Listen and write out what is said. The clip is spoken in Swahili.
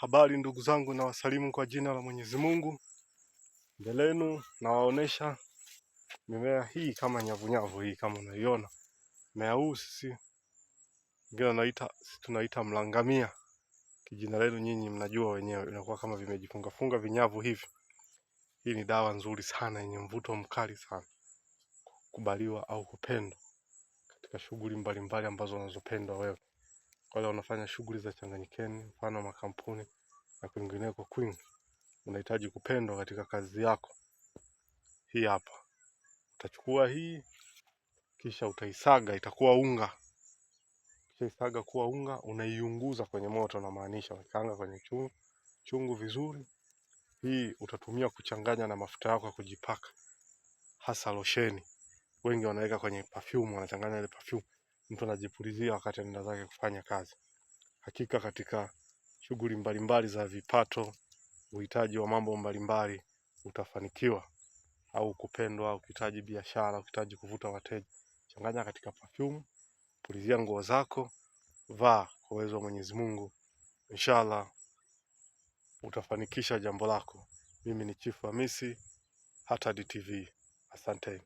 Habari ndugu zangu, na wasalimu kwa jina la Mwenyezi Mungu. Mbele yenu nawaonesha mimea hii kama nyavunyavu hii, kama unaiona. Mmea huu sisi tunaita mlangamia. Kijina lenu nyinyi mnajua wenyewe, inakuwa kama vimejifunga funga vinyavu hivi. Hii ni dawa nzuri sana yenye mvuto mkali sana, kubaliwa au kupendwa katika shughuli mbalimbali ambazo unazopendwa wewe. Wale wanafanya shughuli za changanyikeni, mfano makampuni na kwingineko kwingi, unahitaji kupendwa katika kazi yako. Hii hapa, utachukua hii kisha utaisaga, itakuwa unga. Kisha isaga kuwa unga, unaiunguza kwenye moto, na maanisha unakaanga kwenye chungu vizuri. Hii utatumia kuchanganya na mafuta yako ya kujipaka, hasa losheni. Wengi wanaweka kwenye perfume, wanachanganya ile perfume, mtu anajipulizia wakati anaenda zake kufanya kazi. Hakika katika shughuli mbalimbali za vipato, uhitaji wa mambo mbalimbali, utafanikiwa au kupendwa. Ukihitaji biashara, ukihitaji kuvuta wateja, changanya katika perfume, pulizia nguo zako, vaa kwa uwezo wa Mwenyezi Mungu. Inshallah utafanikisha jambo lako. Mimi ni Chifu Hamisi, Hatad TV. Asante.